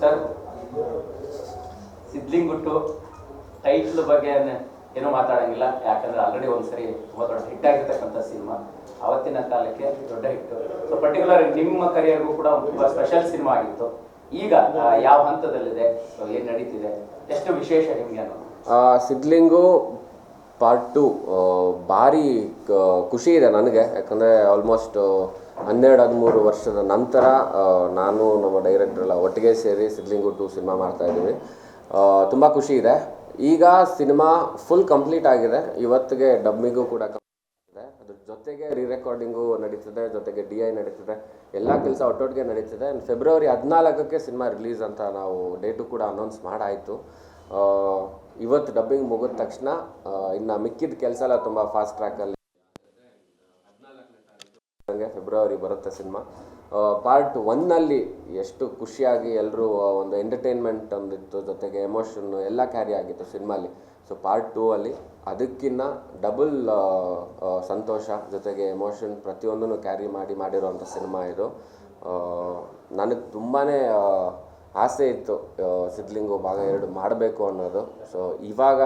Sir, ಸಿದ್ಲಿಂಗುಟ್ಟು title ಬಗ್ಗೆ ಏನೂ ಮಾತಾಡೋಂಗಿಲ್ಲ, ಯಾಕಂದರೆ ಆಲ್ರೆಡಿ ಒಂದ್ಸರಿ ತುಂಬ ದೊಡ್ಡ ಹಿಟ್ ಆಗಿರ್ತಕ್ಕಂಥ ಸಿನಿಮಾ, ಆವತ್ತಿನ ಕಾಲಕ್ಕೆ ದೊಡ್ಡ ಹಿಟ್ಟು. ಸೊ ಪರ್ಟಿಕ್ಯುಲರ್ ನಿಮ್ಮ ಕರಿಯರ್ಗೂ ಕೂಡ ತುಂಬ ಸ್ಪೆಷಲ್ ಸಿನಿಮಾ ಆಗಿತ್ತು. ಈಗ ಯಾವ ಹಂತದಲ್ಲಿದೆ, ಏನು ನಡೀತಿದೆ, ಎಷ್ಟು ವಿಶೇಷ ನಿಮಗೆ ಅನ್ನೋದು? ಸಿದ್ಲಿಂಗು ಪಾರ್ಟ್ 2 ಭಾರಿ ಖುಷಿ ಇದೆ ನನಗೆ, ಯಾಕಂದರೆ ಆಲ್ಮೋಸ್ಟ್ 12-13 ವರ್ಷದ ನಂತರ ನಾನು ನಮ್ಮ ಡೈರೆಕ್ಟರ್ ಎಲ್ಲ ಒಟ್ಟಿಗೆ ಸೇರಿ ಸಿದ್ಲಿಂಗು 2 ಸಿನಿಮಾ ಮಾಡ್ತಾಯಿದ್ದೀವಿ. ತುಂಬ ಖುಷಿ ಇದೆ. ಈಗ ಸಿನಿಮಾ ಫುಲ್ ಕಂಪ್ಲೀಟ್ ಆಗಿದೆ. ಇವತ್ತಿಗೆ ಡಬ್ಬಿಂಗು ಕೂಡ ಕಂಪ್ಲೀಟ್ ಇದೆ. ಅದ್ರ ಜೊತೆಗೆ ರೆಕಾರ್ಡಿಂಗು ನಡೀತಿದೆ, ಜೊತೆಗೆ DI ನಡೀತಿದೆ, ಎಲ್ಲ ಕೆಲಸ ಒಟ್ಟೊಟ್ಟಿಗೆ ನಡೀತಿದೆ. ಫೆಬ್ರವರಿ 14ಕ್ಕೆ ಸಿನಿಮಾ ರಿಲೀಸ್ ಅಂತ ನಾವು ಡೇಟು ಕೂಡ ಅನೌನ್ಸ್ ಮಾಡಾಯಿತು. ಇವತ್ತು ಡಬ್ಬಿಂಗ್ ಮುಗಿದ ತಕ್ಷಣ ಇನ್ನು ಮಿಕ್ಕಿದ ಕೆಲಸ ಎಲ್ಲ ತುಂಬ ಫಾಸ್ಟ್ ಟ್ರ್ಯಾಕಲ್ಲಿ ಫೆಬ್ರವರಿ ಬರುತ್ತೆ ಸಿನಿಮಾ. ಪಾರ್ಟ್ 1ನಲ್ಲಿ ಎಷ್ಟು ಖುಷಿಯಾಗಿ ಎಲ್ಲರೂ ಒಂದು ಎಂಟರ್ಟೈನ್ಮೆಂಟ್ ಒಂದಿತ್ತು, ಜೊತೆಗೆ ಎಮೋಷನ್ನು ಎಲ್ಲ ಕ್ಯಾರಿ ಆಗಿತ್ತು ಸಿನಿಮಾಲಿ. ಸೊ ಪಾರ್ಟ್ 2 ಅಲ್ಲಿ ಅದಕ್ಕಿಂತ ಡಬಲ್ ಸಂತೋಷ, ಜೊತೆಗೆ ಎಮೋಷನ್ ಪ್ರತಿಯೊಂದನ್ನು ಕ್ಯಾರಿ ಮಾಡಿರೋವಂಥ ಸಿನಿಮಾ ಇದು. ನನಗೆ ತುಂಬಾ ಆಸೆ ಇತ್ತು ಸಿದ್ಲಿಂಗು ಭಾಗ 2 ಮಾಡಬೇಕು ಅನ್ನೋದು. ಸೊ ಇವಾಗ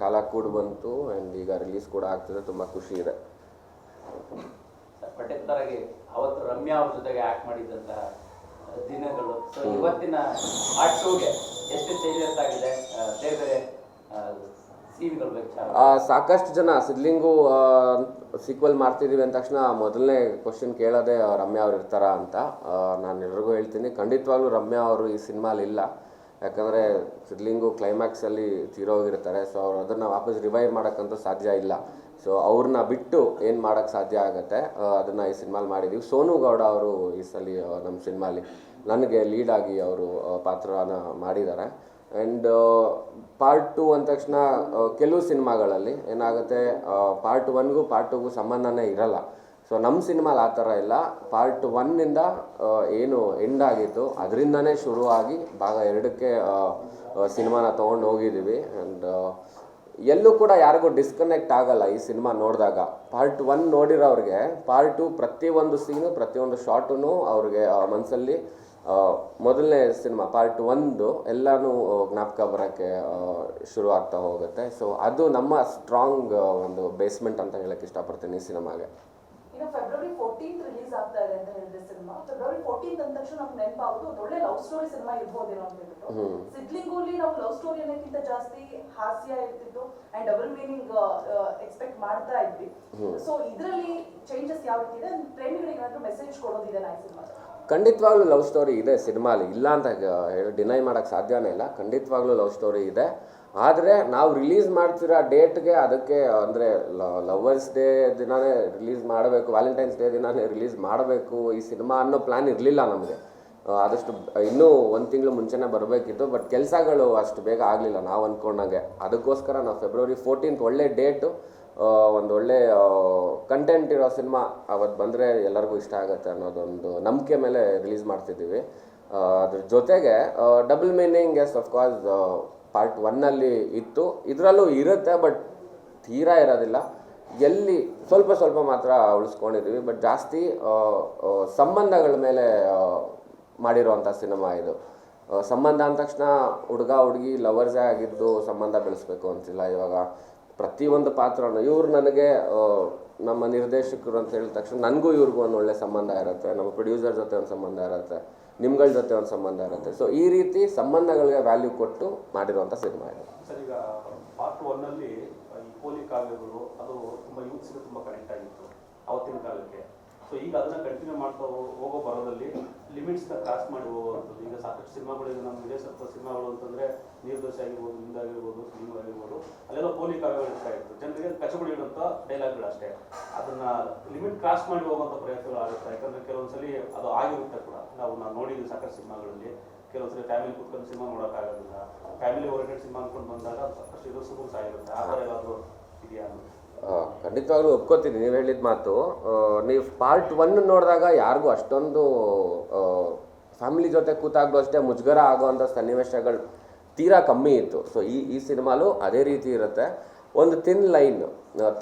ಕಾಲ ಕೂಡ ಬಂತು ಆ್ಯಂಡ್ ಈಗ ರಿಲೀಸ್ ಕೂಡ ಆಗ್ತಿದೆ. ತುಂಬ ಖುಷಿ ಇದೆ. ಪರ್ಟಿಕ್ಯುಲರ್ ಆಗಿ ಅವತ್ತು ರಮ್ಯಾ ಅವ್ರ ಜೊತೆಗೆ ಆ್ಯಕ್ಟ್ ಮಾಡಿದ್ದಂತಹ ದಿನಗಳು, ಸೊ ಇವತ್ತಿನ ಪಾರ್ಟ್ 2ಗೆ ಎಷ್ಟು ಚೇಂಜಸ್ ಆಗಿದೆ, ಬೇರೆ ಬೇರೆ ಸೀನ್ಗಳು ಬೇಕು? ಸಾಕಷ್ಟು ಜನ ಸಿದ್ಲಿಂಗು ಸೀಕ್ವಲ್ ಮಾಡ್ತಿದ್ದೀವಿ ಅಂದ ತಕ್ಷಣ ಮೊದಲನೇ ಕ್ವಶನ್ ಕೇಳೋದೇ ರಮ್ಯಾ ಅವ್ರು ಇರ್ತಾರಾ ಅಂತ. ನಾನು ಎಲ್ರಿಗೂ ಹೇಳ್ತೀನಿ, ಖಂಡಿತವಾಗ್ಲೂ ರಮ್ಯಾ ಅವರು ಈ ಸಿನಿಮಾಲಿ ಇಲ್ಲ. ಯಾಕಂದರೆ ಸಿದ್ಲಿಂಗು ಕ್ಲೈಮ್ಯಾಕ್ಸಲ್ಲಿ ತೀರೋಗಿರ್ತಾರೆ. ಸೊ ಅವ್ರು ಅದನ್ನು ವಾಪಸ್ ರಿವೈವ್ ಮಾಡೋಕ್ಕಂತೂ ಸಾಧ್ಯ ಇಲ್ಲ. ಸೊ ಅವ್ರನ್ನ ಬಿಟ್ಟು ಏನು ಮಾಡೋಕ್ಕೆ ಸಾಧ್ಯ ಆಗುತ್ತೆ, ಅದನ್ನು ಈ ಸಿನಿಮಾಲಿ ಮಾಡಿದ್ದೀವಿ. ಸೋನು ಗೌಡ ಅವರು ಈ ಸಲ ನಮ್ಮ ಸಿನಿಮಾಲಿ ನನಗೆ ಲೀಡಾಗಿ ಅವರು ಪಾತ್ರನ ಮಾಡಿದ್ದಾರೆ. ಆ್ಯಂಡ್ ಪಾರ್ಟ್ 2 ಅಂದ ತಕ್ಷಣ ಕೆಲವು ಸಿನಿಮಾಗಳಲ್ಲಿ ಏನಾಗುತ್ತೆ, ಪಾರ್ಟ್ 1ಗೂ ಪಾರ್ಟ್ 2ಗೂ ಸಂಬಂಧನೇ ಇರಲ್ಲ. ಸೊ ನಮ್ಮ ಸಿನಿಮಾಲಿ ಆ ಥರ ಇಲ್ಲ. ಪಾರ್ಟ್ 1ನಿಂದ ಏನು ಎಂಡ್ ಆಗಿತ್ತು ಅದರಿಂದನೇ ಶುರುವಾಗಿ ಭಾಗ 2ಕ್ಕೆ ಸಿನಿಮಾನ ತೊಗೊಂಡು ಹೋಗಿದ್ದೀವಿ. ಆ್ಯಂಡ್ ಎಲ್ಲೂ ಕೂಡ ಯಾರಿಗೂ ಡಿಸ್ಕನೆಕ್ಟ್ ಆಗಲ್ಲ ಈ ಸಿನಿಮಾ ನೋಡಿದಾಗ. ಪಾರ್ಟ್ 1 ನೋಡಿರೋರಿಗೆ ಪಾರ್ಟ್ 2 ಪ್ರತಿಯೊಂದು ಸೀನು, ಪ್ರತಿಯೊಂದು ಶಾರ್ಟೂ ಅವ್ರಿಗೆ ಮನಸ್ಸಲ್ಲಿ ಮೊದಲನೇ ಸಿನಿಮಾ ಪಾರ್ಟ್ 1 ಎಲ್ಲನೂ ಜ್ಞಾಪಕ ಬರೋಕ್ಕೆ ಶುರು ಆಗ್ತಾ ಹೋಗುತ್ತೆ. ಸೊ ಅದು ನಮ್ಮ ಸ್ಟ್ರಾಂಗ್ ಒಂದು ಬೇಸ್ಮೆಂಟ್ ಅಂತ ಹೇಳಕ್ಕೆ ಇಷ್ಟಪಡ್ತೀನಿ ಈ ಸಿನಿಮಾಗೆ. ಈಗ ಫೆಬ್ರವರಿ 14th ರಿಲೀಸ್ ಆಗ್ತಾ ಇದೆ ಅಂತ ಹೇಳಿದ್ರೆ ಸಿನಿಮಾ, ಫೆಬ್ರವರಿ 14th ಅಂದ ತಕ್ಷಣ ನಮ್ಗೆ ನೆನಪಾಗೋದು ಒಂದು ಒಳ್ಳೆ ಲವ್ ಸ್ಟೋರಿ ಸಿನಿಮಾ ಇರ್ಬೋದೇನೋ ಅಂತ ಹೇಳ್ಬಿಟ್ಟು. ಸಿದ್ಲಿಂಗೂಲಿ ನಾವು ಲವ್ ಸ್ಟೋರಿ ಅನ್ನೋಕ್ಕಿಂತ ಜಾಸ್ತಿ ಹಾಸ್ಯ ಇರ್ತಿತ್ತು ಅಂಡ್ ಡಬಲ್ ಮೀನಿಂಗ್ ಎಕ್ಸ್ಪೆಕ್ಟ್ ಮಾಡ್ತಾ ಇದ್ವಿ. ಸೊ ಇದರಲ್ಲಿ ಚೇಂಜಸ್ ಯಾವ ರೀತಿ ಇದೆ, ಪ್ರೇಮಿಗಳಿಗೆ ಏನಾದರೂ ಮೆಸೇಜ್ ಕೊಡೋದಿದೆ ನಾ ಈ ಸಿನಿಮಾ? ಖಂಡಿತವಾಗ್ಲೂ ಲವ್ ಸ್ಟೋರಿ ಇದೆ ಸಿನಿಮಾಲಿ, ಇಲ್ಲ ಅಂತ ಹೇಳಿ ಡಿನೈ ಮಾಡೋಕ್ಕೆ ಸಾಧ್ಯನೇ ಇಲ್ಲ. ಖಂಡಿತವಾಗ್ಲೂ ಲವ್ ಸ್ಟೋರಿ ಇದೆ. ಆದರೆ ನಾವು ರಿಲೀಸ್ ಮಾಡ್ತಿರೋ ಡೇಟ್ಗೆ ಅದಕ್ಕೆ ಅಂದರೆ ಲವರ್ಸ್ ಡೇ ದಿನಾನೇ ರಿಲೀಸ್ ಮಾಡಬೇಕು, ವ್ಯಾಲೆಂಟೈನ್ಸ್ ಡೇ ದಿನಾನೇ ರಿಲೀಸ್ ಮಾಡಬೇಕು ಈ ಸಿನಿಮಾ ಅನ್ನೋ ಪ್ಲ್ಯಾನ್ ಇರಲಿಲ್ಲ ನಮಗೆ. ಆದಷ್ಟು ಇನ್ನೂ 1 ತಿಂಗಳು ಮುಂಚೆನೇ ಬರಬೇಕಿತ್ತು. ಬಟ್ ಕೆಲಸಗಳು ಅಷ್ಟು ಬೇಗ ಆಗಲಿಲ್ಲ ನಾವು ಅಂದ್ಕೊಂಡಂಗೆ. ಅದಕ್ಕೋಸ್ಕರ ನಾವು ಫೆಬ್ರವರಿ 14th ಒಳ್ಳೆ ಡೇಟು, ಒಂದು ಒಳ್ಳೆ ಕಂಟೆಂಟ್ ಇರೋ ಸಿನಿಮಾ ಅವತ್ತು ಬಂದರೆ ಎಲ್ಲರಿಗೂ ಇಷ್ಟ ಆಗುತ್ತೆ ಅನ್ನೋದೊಂದು ನಂಬಿಕೆ ಮೇಲೆ ರಿಲೀಸ್ ಮಾಡ್ತಿದ್ದೀವಿ. ಅದ್ರ ಜೊತೆಗೆ double meaning yes of course part 1ನಲ್ಲಿ ಇತ್ತು, ಇದರಲ್ಲೂ ಇರುತ್ತೆ, ಬಟ್ ತೀರಾ ಇರೋದಿಲ್ಲ. ಎಲ್ಲಿ ಸ್ವಲ್ಪ ಸ್ವಲ್ಪ ಮಾತ್ರ ಉಳಿಸ್ಕೊಂಡಿದ್ದೀವಿ. ಬಟ್ ಜಾಸ್ತಿ ಸಂಬಂಧಗಳ ಮೇಲೆ ಮಾಡಿರೋವಂಥ ಸಿನಿಮಾ ಇದು. ಸಂಬಂಧ ಅಂದ ತಕ್ಷಣ ಹುಡುಗ ಹುಡುಗಿ ಲವರ್ಸೇ ಆಗಿದ್ದು ಸಂಬಂಧ ಬೆಳೆಸ್ಬೇಕು ಅಂತಿಲ್ಲ. ಇವಾಗ ಪ್ರತಿಯೊಂದು ಪಾತ್ರನೂ ಇವ್ರು ನನಗೆ ನಮ್ಮ ನಿರ್ದೇಶಕರು ಅಂತ ಹೇಳಿದ ತಕ್ಷಣ ನನಗೂ ಇವ್ರಿಗೂ ಒಂದು ಒಳ್ಳೆ ಸಂಬಂಧ ಇರುತ್ತೆ, ನಮ್ಮ ಪ್ರೊಡ್ಯೂಸರ್ ಜೊತೆ ಒಂದು ಸಂಬಂಧ ಇರುತ್ತೆ, ನಿಮ್ಗಳ ಜೊತೆ ಒಂದು ಸಂಬಂಧ ಇರುತ್ತೆ. ಸೊ ಈ ರೀತಿ ಸಂಬಂಧಗಳಿಗೆ ವ್ಯಾಲ್ಯೂ ಕೊಟ್ಟು ಮಾಡಿರುವಂಥ ಸಿನಿಮಾ ಇದು. ಸರ್, ಈಗ ಪಾರ್ಟ್ 1ನಲ್ಲಿ ಈ ಪೋಲಿ ಕಾವ್ಯಗಳು ಅದು ತುಂಬ ಯೂತ್ಸ್ಗೆ ತುಂಬ ಕನೆಕ್ಟ್ ಆಗಿತ್ತು ಅವತ್ತಿನ ಕಾಲಕ್ಕೆ. ಸೊ ಈಗ ಅದನ್ನು ಕಂಟಿನ್ಯೂ ಮಾಡ್ತಾ ಹೋಗೋ ಬರೋದಲ್ಲಿ ಲಿಮಿಟ್ಸ್ನ ಕ್ರಾಸ್ ಮಾಡಿ ಹೋಗುವಂಥದ್ದು. ಈಗ ಸಾಕಷ್ಟು ಸಿನಿಮಾಗಳಿದೆ ನಮ್ಮ ವಿದೇಶದ ಸಿನಿಮಾಗಳು ಅಂತಂದರೆ ನೀರ್ದೋಷೆ ಆಗಿರ್ಬೋದು, ನಿಂದಾಗಿರ್ಬೋದು, ಫಿಲ್ಮ್ ಆಗಿರ್ಬೋದು, ಅಲ್ಲೆಲ್ಲ ಪೋಲಿ ಕಾವ್ಯಗಳು ಇರ್ತಾ ಇತ್ತು. ಜನರಿಗೆ ಕಚಗುಳಿ ಇಡುವಂಥ ಡೈಲಾಗ್ಗಳು ಅಷ್ಟೇ. ಅದನ್ನು ಲಿಮಿಟ್ ಕ್ರಾಸ್ ಮಾಡಿ ಹೋಗುವಂಥ ಪ್ರಯತ್ನಗಳು ಆಗುತ್ತೆ. ಯಾಕಂದರೆ ಕೆಲವೊಂದ್ಸಲಿ ಅದು ಆಗಿರುತ್ತೆ ಕೂಡ. ನಾವು ನೋಡಿದ್ವಿ ಸಾಕಷ್ಟು ಸಿನಿಮಾಗಳಲ್ಲಿ. ಕೆಲವೊಂದ್ಸಲಿ ಫ್ಯಾಮಿಲಿ ಕೂತ್ಕೊಂಡು ಸಿನಿಮಾ ನೋಡೋಕ್ಕಾಗೋದಿಲ್ಲ. ಫ್ಯಾಮಿಲಿ ಓರಿಯೆಂಟೆಡ್ ಸಿನಿಮಾ ಅಂದ್ಕೊಂಡು ಬಂದಾಗ ಸಾಕಷ್ಟು ಇದು ಸುಗೂಸ ಆಗಿರುತ್ತೆ. ಆ ಥರ ಏನಾದರೂ ಇದೆಯಾ? ಖಂಡಿತವಾಗ್ಲೂ ಒಪ್ಕೋತೀನಿ ನೀವು ಹೇಳಿದ ಮಾತು. ನೀವು ಪಾರ್ಟ್ 1 ನೋಡಿದಾಗ ಯಾರಿಗೂ ಅಷ್ಟೊಂದು ಫ್ಯಾಮಿಲಿ ಜೊತೆ ಕೂತಾಗಲೂ ಅಷ್ಟೇ ಮುಜುಗರ ಆಗೋವಂಥ ಸನ್ನಿವೇಶಗಳು ತೀರಾ ಕಮ್ಮಿ ಇತ್ತು. ಸೊ ಈ ಸಿನಿಮಾಲು ಅದೇ ರೀತಿ ಇರುತ್ತೆ. ಒಂದು ಥಿನ್ ಲೈನ್,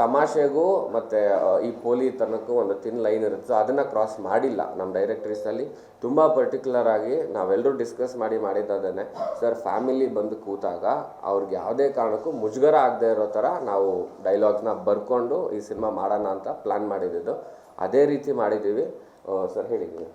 ತಮಾಷೆಗೂ ಮತ್ತು ಈ ಪೋಲಿ ತನಕ್ಕೂ ಒಂದು ಥಿನ್ ಲೈನ್ ಇರುತ್ತೆ. ಸೊ ಅದನ್ನು ಕ್ರಾಸ್ ಮಾಡಿಲ್ಲ ನಮ್ಮ ಡೈರೆಕ್ಟ್ರೀಸಲ್ಲಿ. ತುಂಬ ಪರ್ಟಿಕ್ಯುಲರ್ ಆಗಿ ನಾವೆಲ್ಲರೂ ಡಿಸ್ಕಸ್ ಮಾಡಿದ್ದದೇ ಸರ್, ಫ್ಯಾಮಿಲಿ ಬಂದು ಕೂತಾಗ ಅವ್ರಿಗೆ ಯಾವುದೇ ಕಾರಣಕ್ಕೂ ಮುಜುಗರ ಆಗದೆ ಇರೋ ಥರ ನಾವು ಡೈಲಾಗ್ಸ್ನ ಬರ್ಕೊಂಡು ಈ ಸಿನಿಮಾ ಮಾಡೋಣ ಅಂತ ಪ್ಲ್ಯಾನ್ ಮಾಡಿದ್ದು. ಅದೇ ರೀತಿ ಮಾಡಿದ್ದೀವಿ ಸರ್. ಹೇಳಿದ್ದೀವಿ